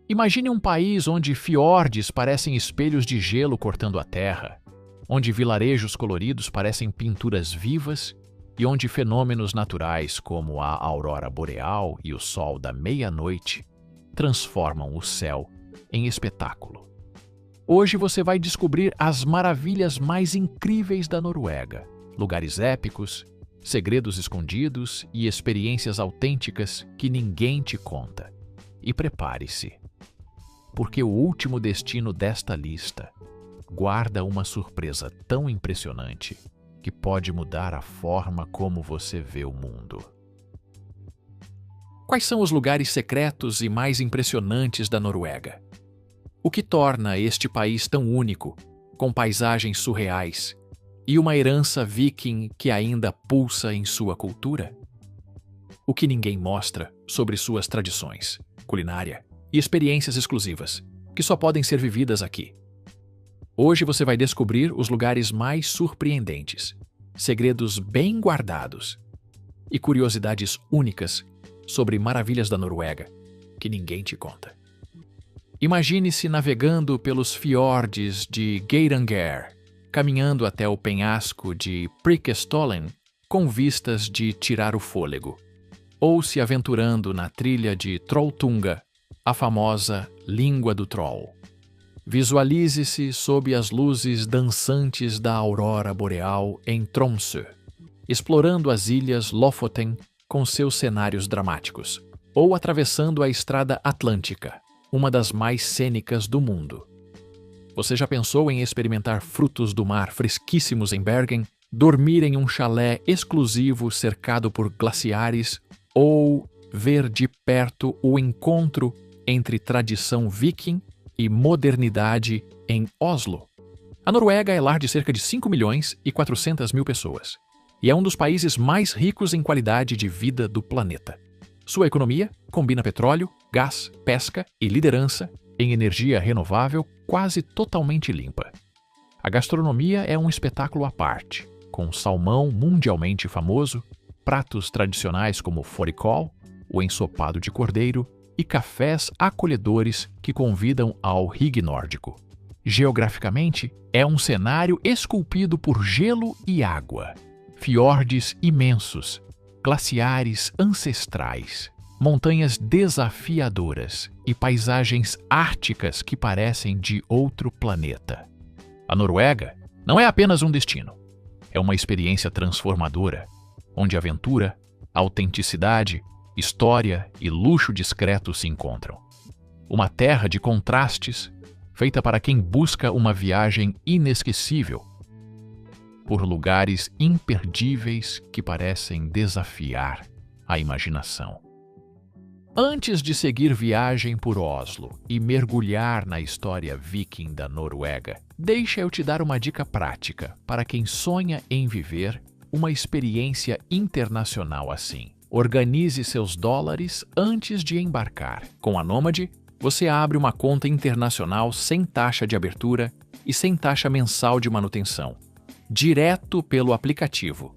Imagine um país onde fiordes parecem espelhos de gelo cortando a terra, onde vilarejos coloridos parecem pinturas vivas e onde fenômenos naturais como a aurora boreal e o sol da meia-noite transformam o céu em espetáculo. Hoje você vai descobrir as maravilhas mais incríveis da Noruega, lugares épicos, segredos escondidos e experiências autênticas que ninguém te conta. E prepare-se, porque o último destino desta lista guarda uma surpresa tão impressionante que pode mudar a forma como você vê o mundo. Quais são os lugares secretos e mais impressionantes da Noruega? O que torna este país tão único, com paisagens surreais e uma herança viking que ainda pulsa em sua cultura? O que ninguém mostra sobre suas tradições, culinária e experiências exclusivas, que só podem ser vividas aqui. Hoje você vai descobrir os lugares mais surpreendentes, segredos bem guardados e curiosidades únicas sobre maravilhas da Noruega que ninguém te conta. Imagine-se navegando pelos fiordes de Geiranger, caminhando até o penhasco de Preikestolen com vistas de tirar o fôlego, ou se aventurando na trilha de Trolltunga, a famosa língua do troll. Visualize-se sob as luzes dançantes da aurora boreal em Tromsø, explorando as ilhas Lofoten com seus cenários dramáticos, ou atravessando a Estrada Atlântica, uma das mais cênicas do mundo. Você já pensou em experimentar frutos do mar fresquíssimos em Bergen, dormir em um chalé exclusivo cercado por glaciares ou ver de perto o encontro entre tradição viking e modernidade em Oslo? A Noruega é lar de cerca de 5.400.000 pessoas e é um dos países mais ricos em qualidade de vida do planeta. Sua economia combina petróleo, gás, pesca e liderança em energia renovável quase totalmente limpa. A gastronomia é um espetáculo à parte, com salmão mundialmente famoso, pratos tradicionais como fårikål, o ensopado de cordeiro, e cafés acolhedores que convidam ao rig nórdico. Geograficamente, é um cenário esculpido por gelo e água, fiordes imensos, glaciares ancestrais, montanhas desafiadoras e paisagens árticas que parecem de outro planeta. A Noruega não é apenas um destino, é uma experiência transformadora, onde aventura, autenticidade, história e luxo discreto se encontram. Uma terra de contrastes, feita para quem busca uma viagem inesquecível, por lugares imperdíveis que parecem desafiar a imaginação. Antes de seguir viagem por Oslo e mergulhar na história viking da Noruega, deixa eu te dar uma dica prática para quem sonha em viver uma experiência internacional assim. Organize seus dólares antes de embarcar. Com a Nomad, você abre uma conta internacional sem taxa de abertura e sem taxa mensal de manutenção, direto pelo aplicativo.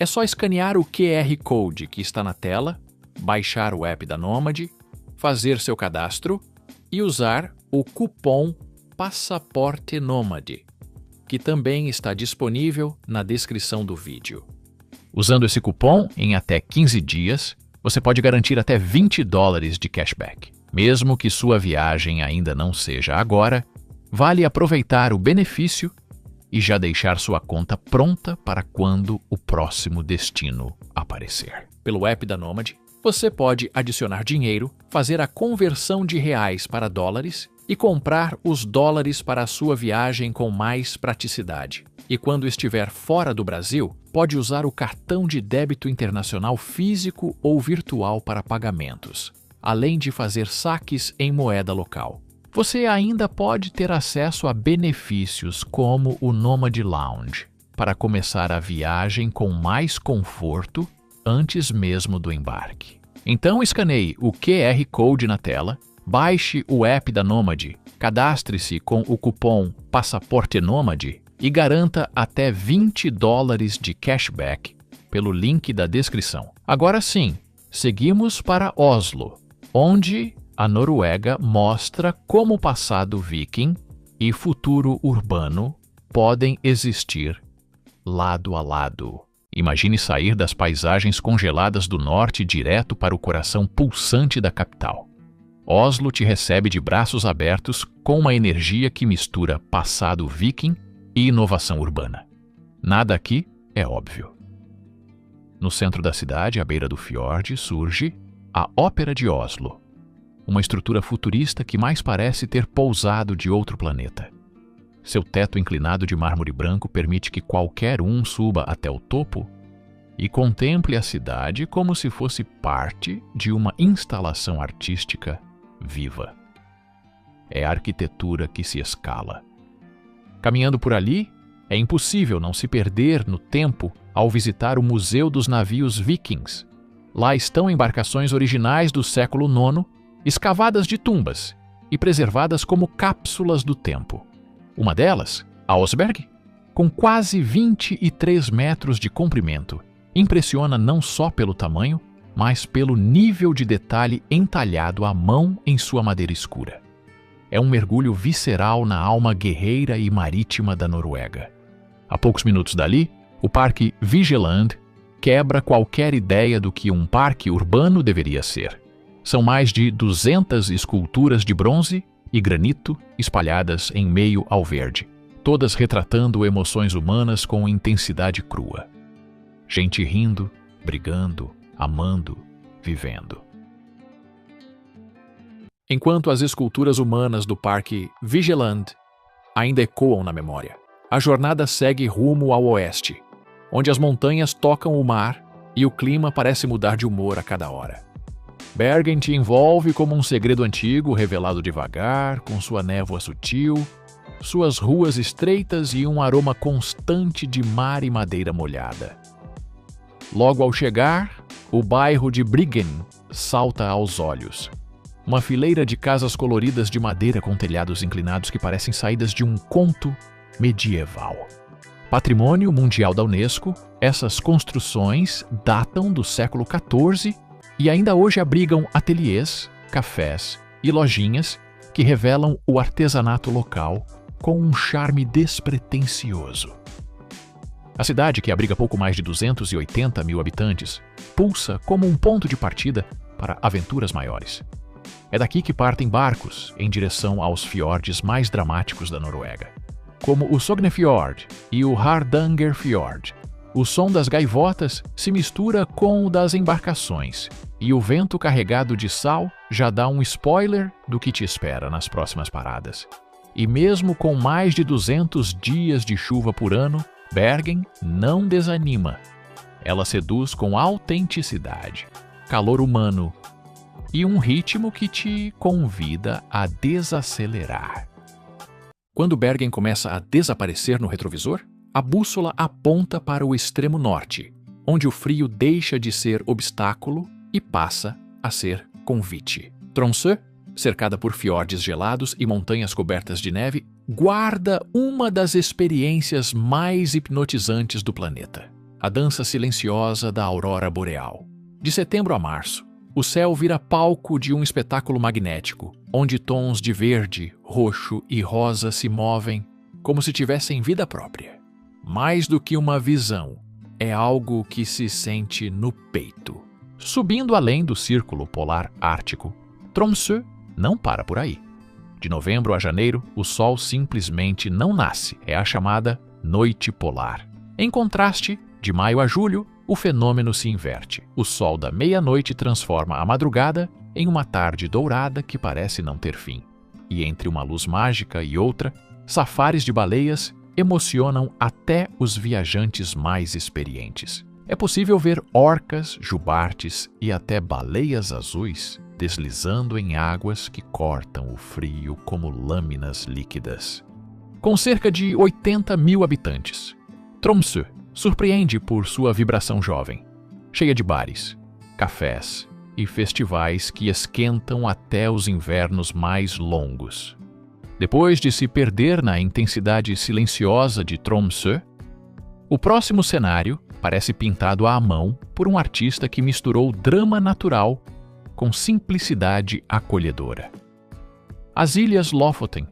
É só escanear o QR Code que está na tela, baixar o app da Nomad, fazer seu cadastro e usar o cupom Passaporte Nomad, que também está disponível na descrição do vídeo. Usando esse cupom, em até 15 dias, você pode garantir até $20 de cashback. Mesmo que sua viagem ainda não seja agora, vale aproveitar o benefício e já deixar sua conta pronta para quando o próximo destino aparecer. Pelo app da Nomad, você pode adicionar dinheiro, fazer a conversão de reais para dólares e comprar os dólares para a sua viagem com mais praticidade. E quando estiver fora do Brasil, pode usar o cartão de débito internacional físico ou virtual para pagamentos, além de fazer saques em moeda local. Você ainda pode ter acesso a benefícios como o Nomad Lounge, para começar a viagem com mais conforto antes mesmo do embarque. Então escaneie o QR Code na tela, baixe o app da Nomad, cadastre-se com o cupom Passaporte Nomad e garanta até $20 de cashback pelo link da descrição. Agora sim, seguimos para Oslo, onde a Noruega mostra como o passado viking e futuro urbano podem existir lado a lado. Imagine sair das paisagens congeladas do norte direto para o coração pulsante da capital. Oslo te recebe de braços abertos com uma energia que mistura passado viking e inovação urbana. Nada aqui é óbvio. No centro da cidade, à beira do fiord, surge a Ópera de Oslo, uma estrutura futurista que mais parece ter pousado de outro planeta. Seu teto inclinado de mármore branco permite que qualquer um suba até o topo e contemple a cidade como se fosse parte de uma instalação artística viva. É a arquitetura que se escala. Caminhando por ali, é impossível não se perder no tempo ao visitar o Museu dos Navios Vikings. Lá estão embarcações originais do século IX, escavadas de tumbas e preservadas como cápsulas do tempo. Uma delas, a Oseberg, com quase 23 metros de comprimento, impressiona não só pelo tamanho, mas pelo nível de detalhe entalhado à mão em sua madeira escura. É um mergulho visceral na alma guerreira e marítima da Noruega. A poucos minutos dali, o Parque Vigeland quebra qualquer ideia do que um parque urbano deveria ser. São mais de 200 esculturas de bronze e granito espalhadas em meio ao verde, todas retratando emoções humanas com intensidade crua. Gente rindo, brigando, amando, vivendo. Enquanto as esculturas humanas do Parque Vigeland ainda ecoam na memória, a jornada segue rumo ao oeste, onde as montanhas tocam o mar e o clima parece mudar de humor a cada hora. Bergen te envolve como um segredo antigo revelado devagar, com sua névoa sutil, suas ruas estreitas e um aroma constante de mar e madeira molhada. Logo ao chegar, o bairro de Bryggen salta aos olhos. Uma fileira de casas coloridas de madeira com telhados inclinados que parecem saídas de um conto medieval. Patrimônio Mundial da Unesco, essas construções datam do século XIV e ainda hoje abrigam ateliês, cafés e lojinhas que revelam o artesanato local com um charme despretensioso. A cidade, que abriga pouco mais de 280 mil habitantes, pulsa como um ponto de partida para aventuras maiores. É daqui que partem barcos em direção aos fiordes mais dramáticos da Noruega, como o Sognefjord e o Hardangerfjord. O som das gaivotas se mistura com o das embarcações, e o vento carregado de sal já dá um spoiler do que te espera nas próximas paradas. E mesmo com mais de 200 dias de chuva por ano, Bergen não desanima. Ela seduz com autenticidade, calor humano e um ritmo que te convida a desacelerar. Quando Bergen começa a desaparecer no retrovisor, a bússola aponta para o extremo norte, onde o frio deixa de ser obstáculo e passa a ser convite. Tromsø, cercada por fiordes gelados e montanhas cobertas de neve, guarda uma das experiências mais hipnotizantes do planeta: a dança silenciosa da aurora boreal. De setembro a março, o céu vira palco de um espetáculo magnético, onde tons de verde, roxo e rosa se movem como se tivessem vida própria. Mais do que uma visão, é algo que se sente no peito. Subindo além do círculo polar ártico, Tromsø não para por aí. De novembro a janeiro, o sol simplesmente não nasce. É a chamada noite polar. Em contraste, de maio a julho, o fenômeno se inverte. O sol da meia-noite transforma a madrugada em uma tarde dourada que parece não ter fim. E entre uma luz mágica e outra, safaris de baleias emocionam até os viajantes mais experientes. É possível ver orcas, jubartes e até baleias azuis deslizando em águas que cortam o frio como lâminas líquidas. Com cerca de 80 mil habitantes, Tromsø surpreende por sua vibração jovem, cheia de bares, cafés e festivais que esquentam até os invernos mais longos. Depois de se perder na intensidade silenciosa de Tromsø, o próximo cenário parece pintado à mão por um artista que misturou drama natural com simplicidade acolhedora. As Ilhas Lofoten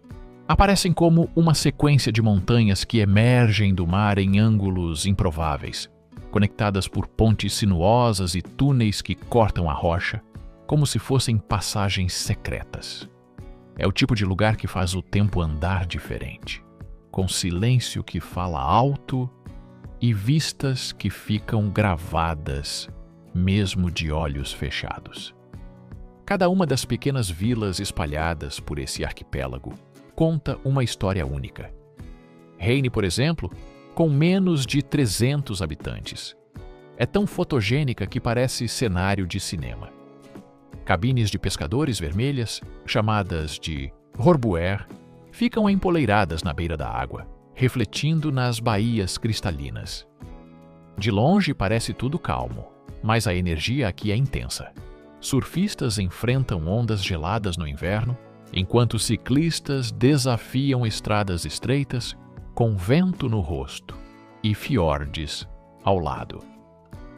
aparecem como uma sequência de montanhas que emergem do mar em ângulos improváveis, conectadas por pontes sinuosas e túneis que cortam a rocha, como se fossem passagens secretas. É o tipo de lugar que faz o tempo andar diferente, com silêncio que fala alto e vistas que ficam gravadas, mesmo de olhos fechados. Cada uma das pequenas vilas espalhadas por esse arquipélago conta uma história única. Reine, por exemplo, com menos de 300 habitantes. É tão fotogênica que parece cenário de cinema. Cabines de pescadores vermelhas, chamadas de Horbuer, ficam empoleiradas na beira da água, refletindo nas baías cristalinas. De longe parece tudo calmo, mas a energia aqui é intensa. Surfistas enfrentam ondas geladas no inverno, enquanto ciclistas desafiam estradas estreitas com vento no rosto e fiordes ao lado.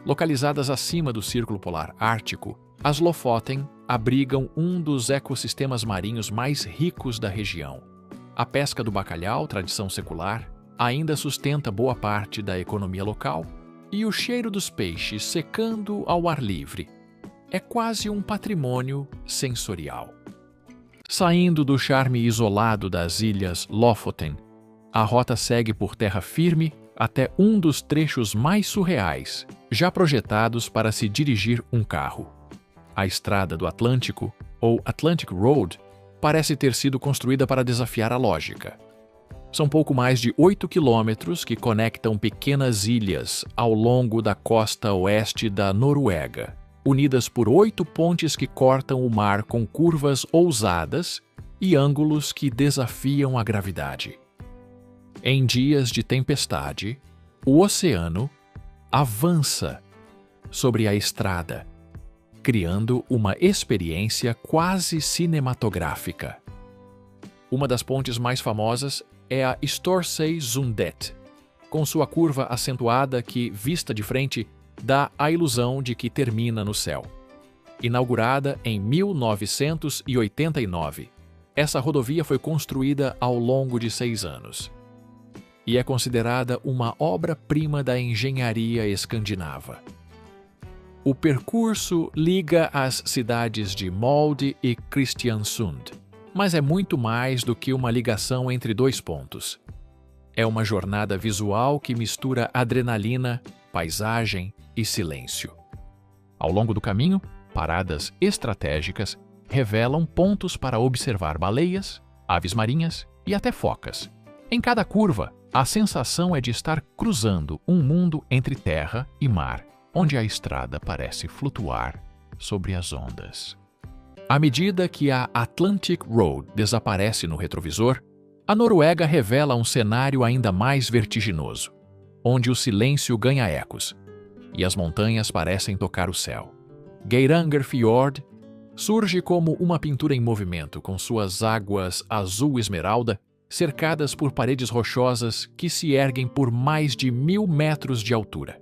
Localizadas acima do Círculo Polar Ártico, as Lofoten abrigam um dos ecossistemas marinhos mais ricos da região. A pesca do bacalhau, tradição secular, ainda sustenta boa parte da economia local, e o cheiro dos peixes secando ao ar livre é quase um patrimônio sensorial. Saindo do charme isolado das Ilhas Lofoten, a rota segue por terra firme até um dos trechos mais surreais, já projetados para se dirigir um carro. A Estrada do Atlântico, ou Atlantic Road, parece ter sido construída para desafiar a lógica. São pouco mais de 8 quilômetros que conectam pequenas ilhas ao longo da costa oeste da Noruega, unidas por 8 pontes que cortam o mar com curvas ousadas e ângulos que desafiam a gravidade. Em dias de tempestade, o oceano avança sobre a estrada, criando uma experiência quase cinematográfica. Uma das pontes mais famosas é a Storsøysundet, com sua curva acentuada que, vista de frente, dá a ilusão de que termina no céu. Inaugurada em 1989, essa rodovia foi construída ao longo de 6 anos e é considerada uma obra-prima da engenharia escandinava. O percurso liga as cidades de Molde e Kristiansund, mas é muito mais do que uma ligação entre 2 pontos. É uma jornada visual que mistura adrenalina, paisagem e silêncio. Ao longo do caminho, paradas estratégicas revelam pontos para observar baleias, aves marinhas e até focas. Em cada curva, a sensação é de estar cruzando um mundo entre terra e mar, onde a estrada parece flutuar sobre as ondas. À medida que a Atlantic Road desaparece no retrovisor, a Noruega revela um cenário ainda mais vertiginoso, onde o silêncio ganha ecos e as montanhas parecem tocar o céu. Geiranger Fjord surge como uma pintura em movimento, com suas águas azul esmeralda cercadas por paredes rochosas que se erguem por mais de 1000 metros de altura.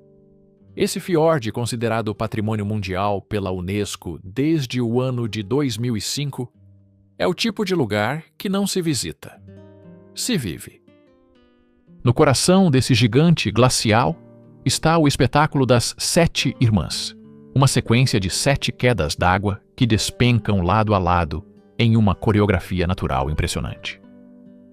Esse fiord, considerado Patrimônio Mundial pela Unesco desde o ano de 2005, é o tipo de lugar que não se visita, se vive. No coração desse gigante glacial está o espetáculo das 7 Irmãs, uma sequência de 7 quedas d'água que despencam lado a lado em uma coreografia natural impressionante.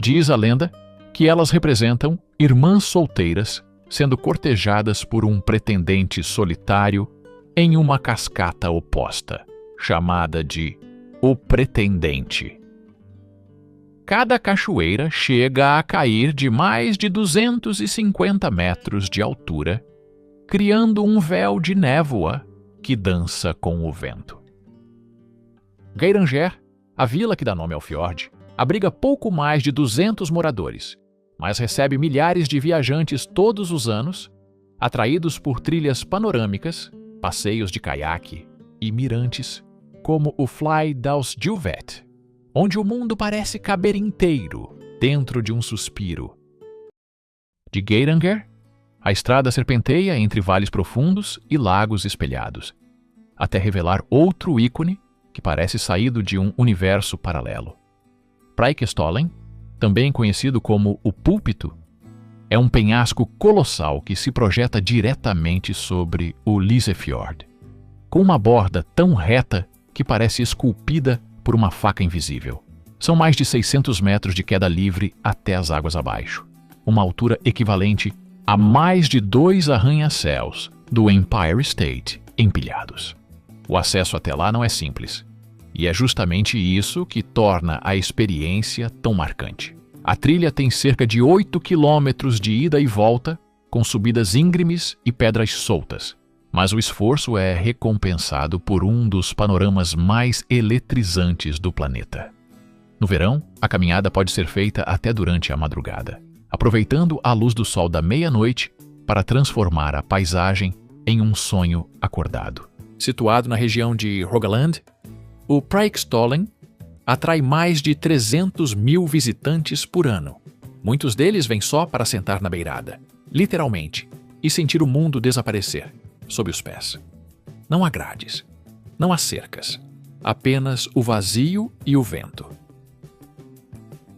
Diz a lenda que elas representam irmãs solteiras sendo cortejadas por um pretendente solitário em uma cascata oposta, chamada de O Pretendente. Cada cachoeira chega a cair de mais de 250 metros de altura, criando um véu de névoa que dança com o vento. Geiranger, a vila que dá nome ao fiord, abriga pouco mais de 200 moradores, mas recebe milhares de viajantes todos os anos, atraídos por trilhas panorâmicas, passeios de caiaque e mirantes, como o Flydalsjuvet, onde o mundo parece caber inteiro dentro de um suspiro. De Geiranger, a estrada serpenteia entre vales profundos e lagos espelhados. até revelar outro ícone que parece saído de um universo paralelo. Preikestolen, também conhecido como o Púlpito, é um penhasco colossal que se projeta diretamente sobre o Lysefjord, com uma borda tão reta que parece esculpida por uma faca invisível. São mais de 600 metros de queda livre até as águas abaixo, uma altura equivalente a mais de 2 arranha-céus do Empire State empilhados. O acesso até lá não é simples, e é justamente isso que torna a experiência tão marcante. A trilha tem cerca de 8 quilômetros de ida e volta, com subidas íngremes e pedras soltas, mas o esforço é recompensado por um dos panoramas mais eletrizantes do planeta. No verão, a caminhada pode ser feita até durante a madrugada, aproveitando a luz do sol da meia-noite para transformar a paisagem em um sonho acordado. Situado na região de Rogaland, o Preikestolen atrai mais de 300 mil visitantes por ano. Muitos deles vêm só para sentar na beirada, literalmente, e sentir o mundo desaparecer sob os pés. Não há grades, não há cercas, apenas o vazio e o vento.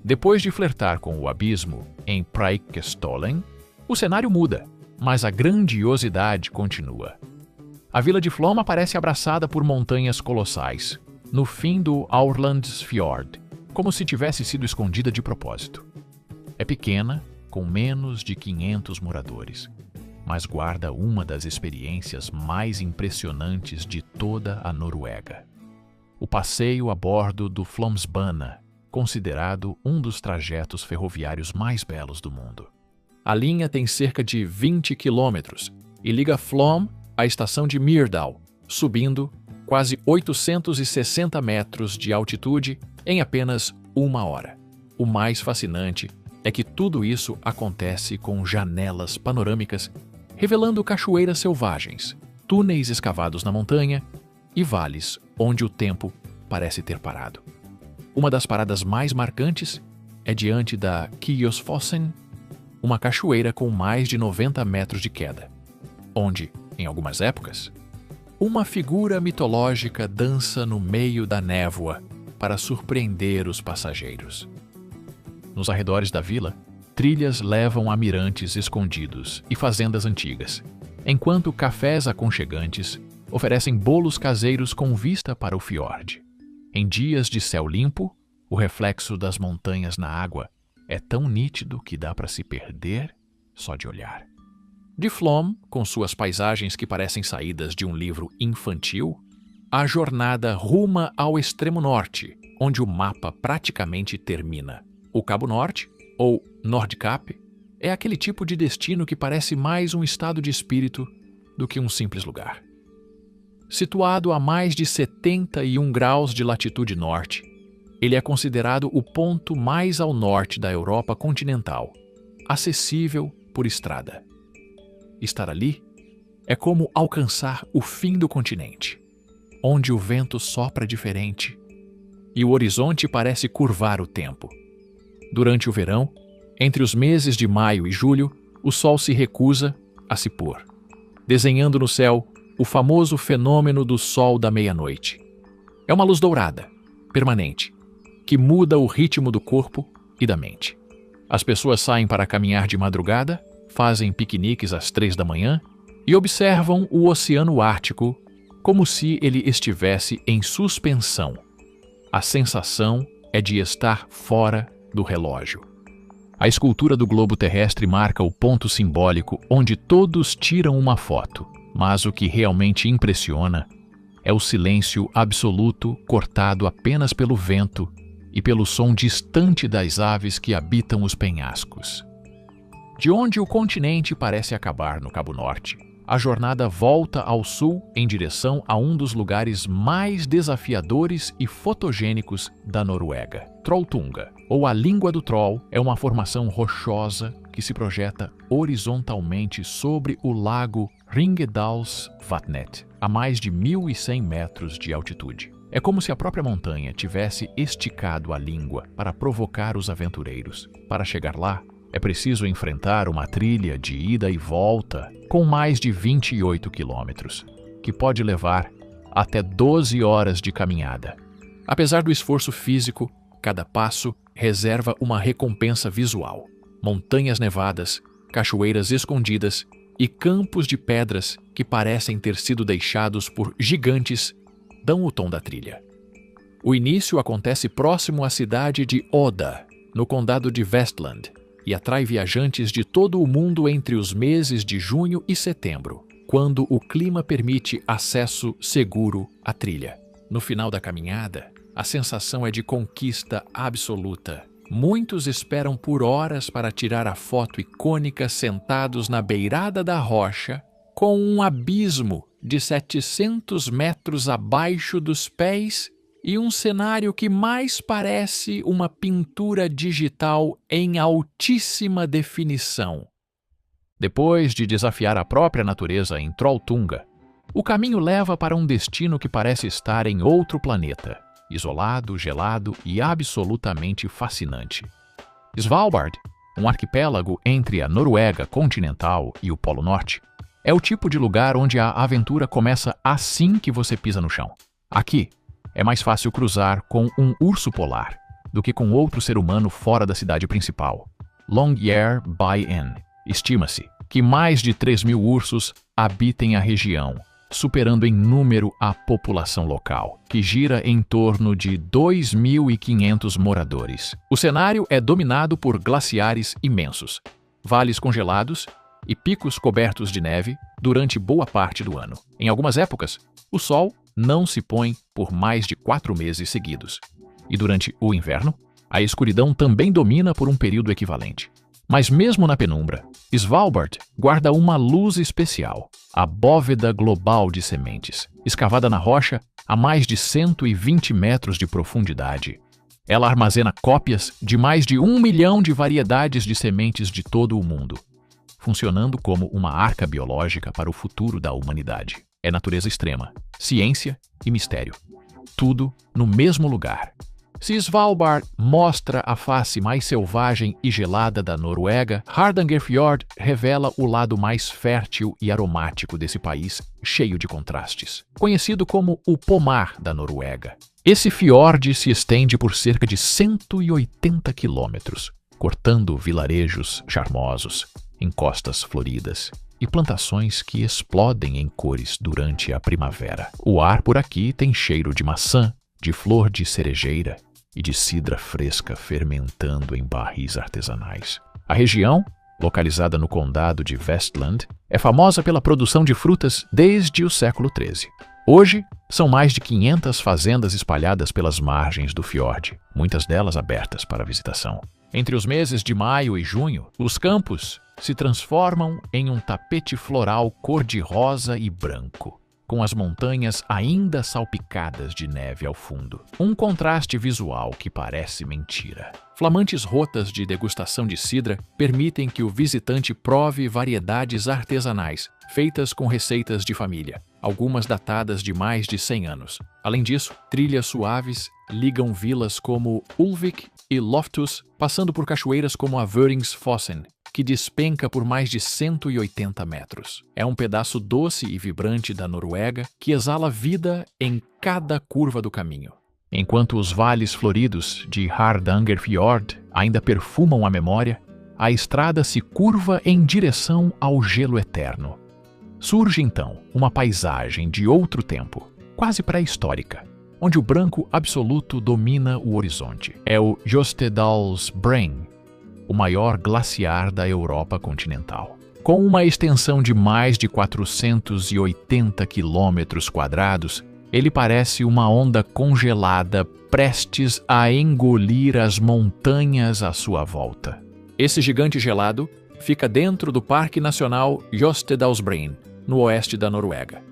Depois de flertar com o abismo em Preikestolen, o cenário muda, mas a grandiosidade continua. A vila de Flom aparece abraçada por montanhas colossais, no fim do Aurlandsfjord, como se tivesse sido escondida de propósito. É pequena, com menos de 500 moradores, mas guarda uma das experiências mais impressionantes de toda a Noruega. O passeio a bordo do Flåmsbana, considerado um dos trajetos ferroviários mais belos do mundo. A linha tem cerca de 20 quilômetros e liga Flåm à estação de Myrdal, subindo quase 860 metros de altitude em apenas 1 hora. O mais fascinante é que tudo isso acontece com janelas panorâmicas, revelando cachoeiras selvagens, túneis escavados na montanha e vales onde o tempo parece ter parado. Uma das paradas mais marcantes é diante da Kiosfossen, uma cachoeira com mais de 90 metros de queda, onde, em algumas épocas, uma figura mitológica dança no meio da névoa para surpreender os passageiros. Nos arredores da vila, trilhas levam a mirantes escondidos e fazendas antigas, enquanto cafés aconchegantes oferecem bolos caseiros com vista para o fiord. Em dias de céu limpo, o reflexo das montanhas na água é tão nítido que dá para se perder só de olhar. De Flåm, com suas paisagens que parecem saídas de um livro infantil, a jornada ruma ao extremo norte, onde o mapa praticamente termina. O Cabo Norte, ou Nordkap, é aquele tipo de destino que parece mais um estado de espírito do que um simples lugar. Situado a mais de 71 graus de latitude norte, ele é considerado o ponto mais ao norte da Europa continental, acessível por estrada. Estar ali é como alcançar o fim do continente, onde o vento sopra diferente e o horizonte parece curvar o tempo. Durante o verão, entre os meses de maio e julho, o sol se recusa a se pôr, desenhando no céu o famoso fenômeno do sol da meia-noite. É uma luz dourada, permanente, que muda o ritmo do corpo e da mente. As pessoas saem para caminhar de madrugada, fazem piqueniques às 3 da manhã e observam o Oceano Ártico como se ele estivesse em suspensão. A sensação é de estar fora do relógio. A escultura do globo terrestre marca o ponto simbólico onde todos tiram uma foto, mas o que realmente impressiona é o silêncio absoluto cortado apenas pelo vento e pelo som distante das aves que habitam os penhascos. De onde o continente parece acabar no Cabo Norte, a jornada volta ao sul em direção a um dos lugares mais desafiadores e fotogênicos da Noruega. Trolltunga, ou a Língua do Troll, é uma formação rochosa que se projeta horizontalmente sobre o lago Ringedalsvatnet, a mais de 1.100 metros de altitude. É como se a própria montanha tivesse esticado a língua para provocar os aventureiros. Para chegar lá, é preciso enfrentar uma trilha de ida e volta com mais de 28 quilômetros, que pode levar até 12 horas de caminhada. Apesar do esforço físico, cada passo reserva uma recompensa visual. Montanhas nevadas, cachoeiras escondidas e campos de pedras que parecem ter sido deixados por gigantes dão o tom da trilha. O início acontece próximo à cidade de Odda, no condado de Vestland, e atrai viajantes de todo o mundo entre os meses de junho e setembro, quando o clima permite acesso seguro à trilha. No final da caminhada, a sensação é de conquista absoluta. Muitos esperam por horas para tirar a foto icônica sentados na beirada da rocha, com um abismo de 700 metros abaixo dos pés e um cenário que mais parece uma pintura digital em altíssima definição. Depois de desafiar a própria natureza em Trolltunga, o caminho leva para um destino que parece estar em outro planeta, isolado, gelado e absolutamente fascinante. Svalbard, um arquipélago entre a Noruega continental e o Polo Norte, é o tipo de lugar onde a aventura começa assim que você pisa no chão. Aqui, é mais fácil cruzar com um urso polar do que com outro ser humano fora da cidade principal. Longyearbyen. Estima-se que mais de 3.000 ursos habitem a região, superando em número a população local, que gira em torno de 2.500 moradores. O cenário é dominado por glaciares imensos, vales congelados e picos cobertos de neve durante boa parte do ano. Em algumas épocas, o sol não se põe por mais de 4 meses seguidos. E durante o inverno, a escuridão também domina por um período equivalente. Mas mesmo na penumbra, Svalbard guarda uma luz especial, a bóveda global de sementes, escavada na rocha a mais de 120 metros de profundidade. Ela armazena cópias de mais de 1 milhão de variedades de sementes de todo o mundo, funcionando como uma arca biológica para o futuro da humanidade. É natureza extrema, ciência e mistério. Tudo no mesmo lugar. Se Svalbard mostra a face mais selvagem e gelada da Noruega, Hardangerfjord revela o lado mais fértil e aromático desse país, cheio de contrastes. Conhecido como o pomar da Noruega. Esse fiord se estende por cerca de 180 quilômetros, cortando vilarejos charmosos, encostas floridas e plantações que explodem em cores durante a primavera. O ar por aqui tem cheiro de maçã, de flor de cerejeira e de cidra fresca fermentando em barris artesanais. A região, localizada no condado de Vestland, é famosa pela produção de frutas desde o século XIII. Hoje, são mais de 500 fazendas espalhadas pelas margens do fiord, muitas delas abertas para visitação. Entre os meses de maio e junho, os campos se transformam em um tapete floral cor-de-rosa e branco, com as montanhas ainda salpicadas de neve ao fundo. Um contraste visual que parece mentira. Flamantes rotas de degustação de cidra permitem que o visitante prove variedades artesanais, feitas com receitas de família, algumas datadas de mais de 100 anos. Além disso, trilhas suaves ligam vilas como Ulvik e Loftus, passando por cachoeiras como a Vöringsfossen, que despenca por mais de 180 metros. É um pedaço doce e vibrante da Noruega que exala vida em cada curva do caminho. Enquanto os vales floridos de Hardangerfjord ainda perfumam a memória, a estrada se curva em direção ao gelo eterno. Surge então uma paisagem de outro tempo, quase pré-histórica, onde o branco absoluto domina o horizonte. É o Jostedalsbreen, o maior glaciar da Europa continental. Com uma extensão de mais de 480 quilômetros quadrados, ele parece uma onda congelada prestes a engolir as montanhas à sua volta. Esse gigante gelado fica dentro do Parque Nacional Jostedalsbreen, no oeste da Noruega,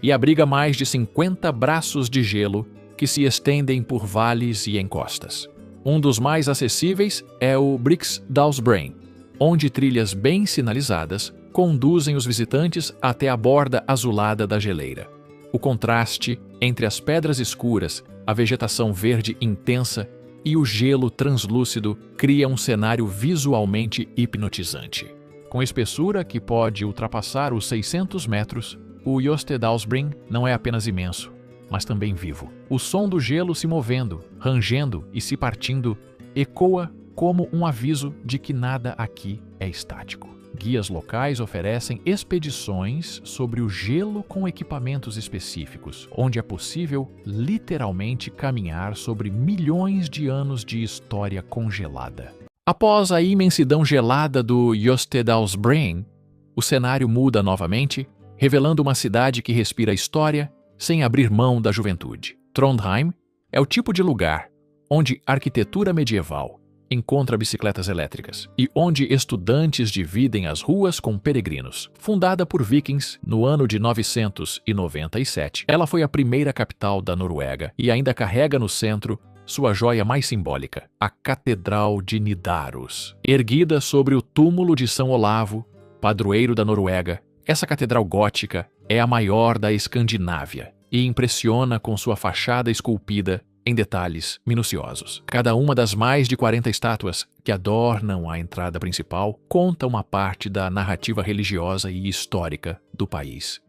e abriga mais de 50 braços de gelo que se estendem por vales e encostas. Um dos mais acessíveis é o Briksdalsbreen, onde trilhas bem sinalizadas conduzem os visitantes até a borda azulada da geleira. O contraste entre as pedras escuras, a vegetação verde intensa e o gelo translúcido cria um cenário visualmente hipnotizante. Com espessura que pode ultrapassar os 600 metros, o Jostedalsbreen não é apenas imenso, mas também vivo. O som do gelo se movendo, rangendo e se partindo ecoa como um aviso de que nada aqui é estático. Guias locais oferecem expedições sobre o gelo com equipamentos específicos, onde é possível literalmente caminhar sobre milhões de anos de história congelada. Após a imensidão gelada do Jostedalsbreen, o cenário muda novamente, revelando uma cidade que respira história sem abrir mão da juventude. Trondheim é o tipo de lugar onde arquitetura medieval encontra bicicletas elétricas e onde estudantes dividem as ruas com peregrinos. Fundada por vikings no ano de 997, ela foi a primeira capital da Noruega e ainda carrega no centro sua joia mais simbólica, a Catedral de Nidaros. Erguida sobre o túmulo de São Olavo, padroeiro da Noruega, essa catedral gótica é a maior da Escandinávia e impressiona com sua fachada esculpida em detalhes minuciosos. Cada uma das mais de 40 estátuas que adornam a entrada principal conta uma parte da narrativa religiosa e histórica do país.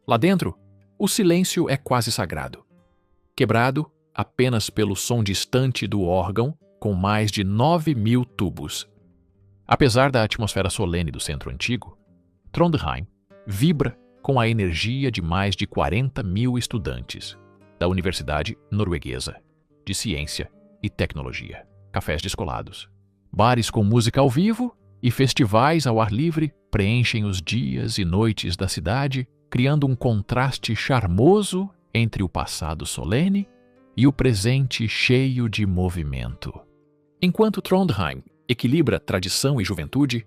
Lá dentro, o silêncio é quase sagrado, quebrado apenas pelo som distante do órgão com mais de 9.000 tubos. Apesar da atmosfera solene do centro antigo, Trondheim vibra com a energia de mais de 40.000 estudantes da Universidade Norueguesa de Ciência e Tecnologia. Cafés descolados, bares com música ao vivo e festivais ao ar livre preenchem os dias e noites da cidade, criando um contraste charmoso entre o passado solene e o presente cheio de movimento. Enquanto Trondheim equilibra tradição e juventude,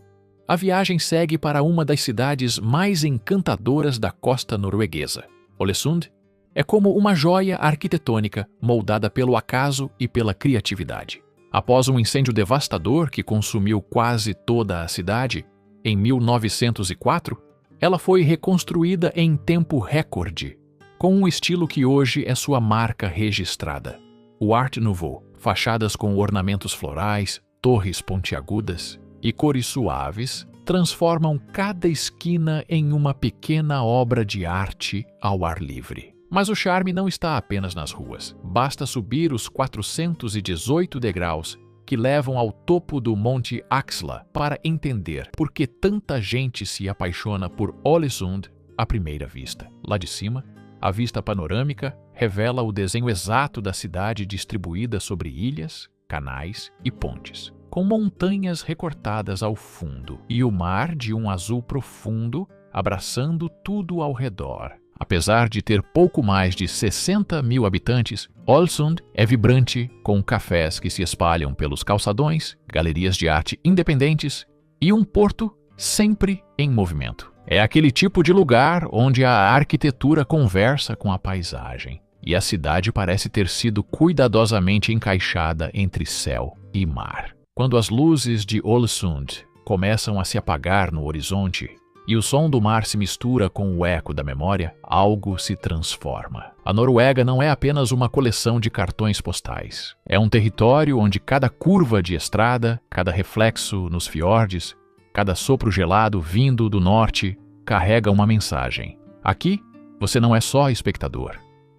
a viagem segue para uma das cidades mais encantadoras da costa norueguesa. Ålesund é como uma joia arquitetônica moldada pelo acaso e pela criatividade. Após um incêndio devastador que consumiu quase toda a cidade, em 1904, ela foi reconstruída em tempo recorde, com um estilo que hoje é sua marca registrada. O Art Nouveau, fachadas com ornamentos florais, torres pontiagudas e cores suaves, transformam cada esquina em uma pequena obra de arte ao ar livre. Mas o charme não está apenas nas ruas. Basta subir os 418 degraus que levam ao topo do Monte Axla para entender por que tanta gente se apaixona por Ålesund à primeira vista. Lá de cima, a vista panorâmica revela o desenho exato da cidade distribuída sobre ilhas, canais e pontes, com montanhas recortadas ao fundo e o mar de um azul profundo abraçando tudo ao redor. Apesar de ter pouco mais de 60.000 habitantes, Ålesund é vibrante, com cafés que se espalham pelos calçadões, galerias de arte independentes e um porto sempre em movimento. É aquele tipo de lugar onde a arquitetura conversa com a paisagem e a cidade parece ter sido cuidadosamente encaixada entre céu e mar. Quando as luzes de Ålesund começam a se apagar no horizonte, e o som do mar se mistura com o eco da memória, algo se transforma. A Noruega não é apenas uma coleção de cartões postais. É um território onde cada curva de estrada, cada reflexo nos fiordes, cada sopro gelado vindo do norte carrega uma mensagem. Aqui, você não é só espectador.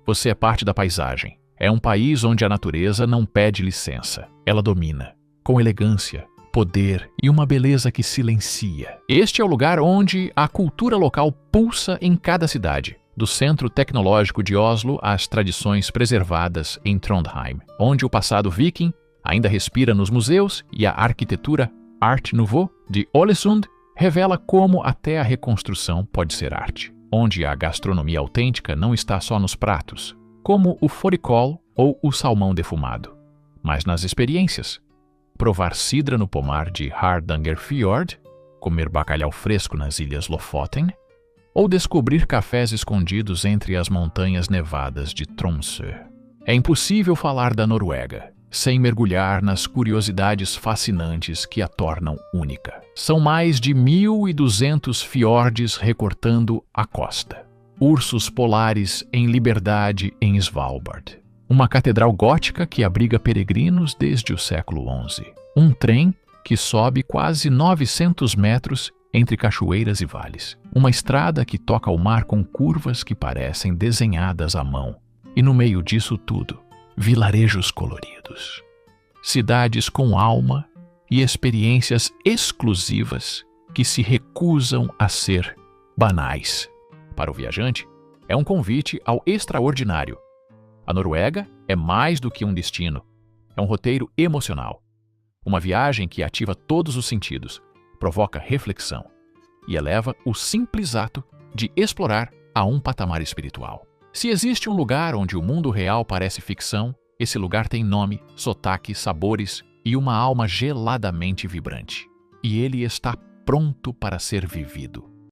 Você é parte da paisagem. É um país onde a natureza não pede licença. Ela domina, com elegância, poder e uma beleza que silencia. Este é o lugar onde a cultura local pulsa em cada cidade, do centro tecnológico de Oslo às tradições preservadas em Trondheim, onde o passado viking ainda respira nos museus e a arquitetura Art Nouveau de Ålesund revela como até a reconstrução pode ser arte, onde a gastronomia autêntica não está só nos pratos, como o fårikål ou o salmão defumado, mas nas experiências. Provar cidra no pomar de Hardangerfjord, comer bacalhau fresco nas ilhas Lofoten, ou descobrir cafés escondidos entre as montanhas nevadas de Tromsø. É impossível falar da Noruega sem mergulhar nas curiosidades fascinantes que a tornam única. São mais de 1.200 fiordes recortando a costa. Ursos polares em liberdade em Svalbard. Uma catedral gótica que abriga peregrinos desde o século XI. Um trem que sobe quase 900 metros entre cachoeiras e vales. Uma estrada que toca o mar com curvas que parecem desenhadas à mão. E no meio disso tudo, vilarejos coloridos, cidades com alma e experiências exclusivas que se recusam a ser banais. Para o viajante, é um convite ao extraordinário. A Noruega é mais do que um destino. É um roteiro emocional. Uma viagem que ativa todos os sentidos, provoca reflexão e eleva o simples ato de explorar a um patamar espiritual. Se existe um lugar onde o mundo real parece ficção, esse lugar tem nome, sotaque, sabores e uma alma geladamente vibrante. E ele está pronto para ser vivido.